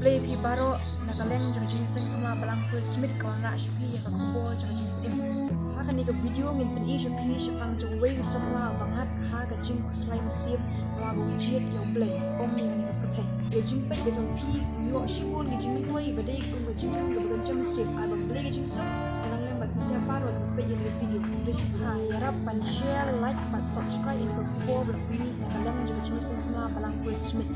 Blei pi baro nakaleng jang jing seng sama balang ku smith kawan rak shupi ya kakubo jang jing im. Ha kan ika video ngin pen i shupi shapang jang wei somla bangat ha ka jing ku selai Mynsiem wa ku jiet ya Blei om ni kan ika protect. Ya jing pet ya jang pi yo shibun ki Jingduwai badai ku ka jing ka bagan jam Mynsiem ai bang Blei ka jing som alang leng bat Mynsiem baro da pet ya video. Ha ya rap pan share like bat subscribe ini ka kubo blak mi nakaleng jang jing seng sama balang ku smith.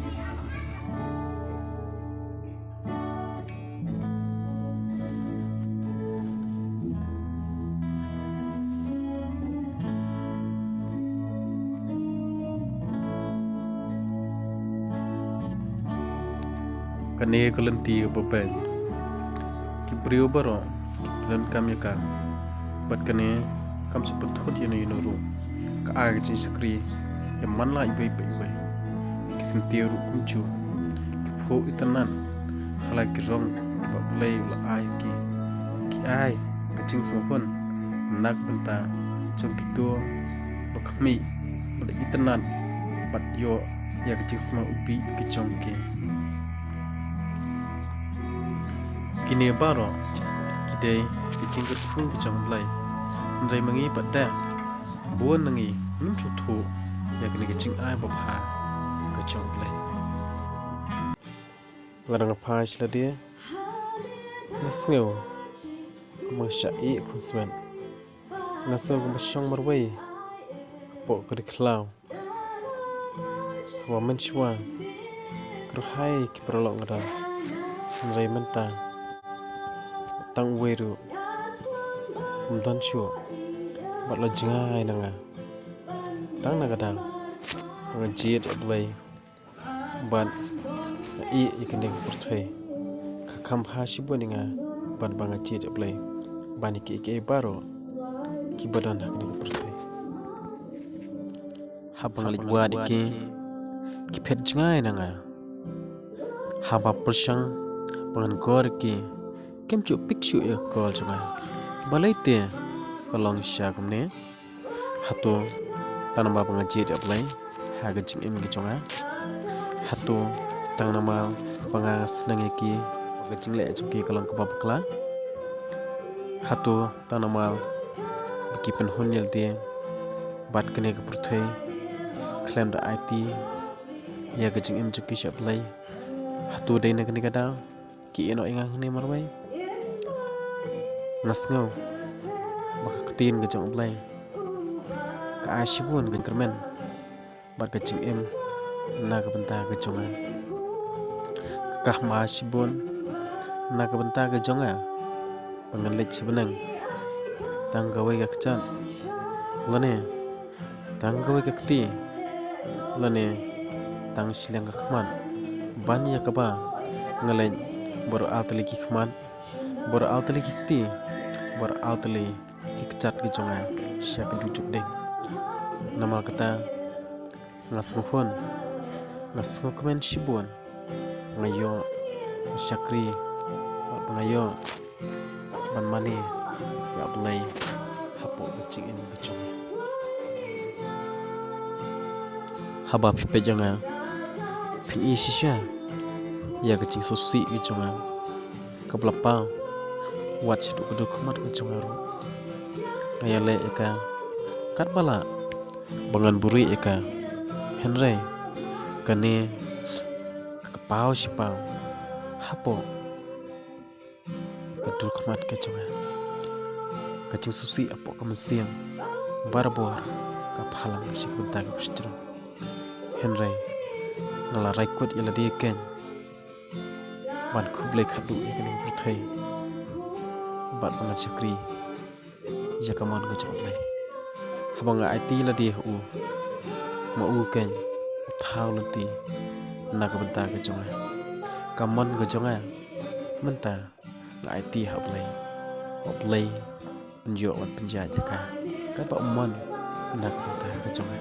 Kane ko Lynti open ki brio baro dan kami ka bat kane kam seput hot yeno ru ka aga chin skri ya man la ibai bai kisinti ru kumchu ki pho itanan khala ki rong ba Blei la ai ki ai ka ching songkon nak benta chong ki to ba khmi ba itanan bat yo ya ka ching sma upi ki chong ki kini baro kidai kicing ketfu kicang Blei ndai mangi pada buan nangi num thu ya kini kicing ai bapha kicang Blei larang pha isla dia nasngew kumang syai khusban nasal kumashong marwai po kri khlau wa menchwa kerhai kiprolok ngada ndai menta tang weru mdan chu bat lo jingai nanga tang naga dang ngajiet Blei ban i ikene portfei ka khamha shiboninga ban banga jiet Blei ban ki baro ki badan hakne portfei habang ligwa dike ki phet jingai nanga haba persang bangan gor ki kem chu picture ya call chunga balai te kalong sha kumne hato tanamba pangaji ya Blei ha ga jing im gi chunga hato tanama panga snang ki ga jing le chunki kalong ka babkla hato tanama ki pen hunyel te bat kene ka purthai claim da IT ya ga jing im chunki sha Blei hato dai na kene kada ki eno inga ne marwai ngasngaw bakaktin ga jong Blei ka shibun ga kermen bat ga ching em na ga benta ga jonga ka ma shibun na ga benta ga jonga bangan lech benang tang ga wei ga kchan lane tang ga wei ga kti lane tang silang ga khman ban ya ka ba ngalen bor altli ki khman bor altli ki kti bor altli kikcat ki jonga syak dujuk ding namal kata ngasmuhon ngasmo komen shibun ngayo syakri ngayo ban mani ya Blei hapo kecing ini kecong haba pipe jonga pin isi sya ya kecing susi ki jonga kablapa watch du khamat ki jonga ru ngayale eka kat bala bangan buri eka henry kane kapau sipau hapo kadur khamat ke chunga kacing susi apo ka Mynsiem barbor ka phalang sik benta ka pistro henry ngala raikot ila dia ken ban khuble khadu ekene prithai bat bangan chakri jakaman ga chong Blei habanga IT la dia u ma u ken Thaw Lynti na ka benta ga jonga kamon ga jonga menta ga IT ha Blei njo wat penja jaka ka ba mon na ka benta ga jonga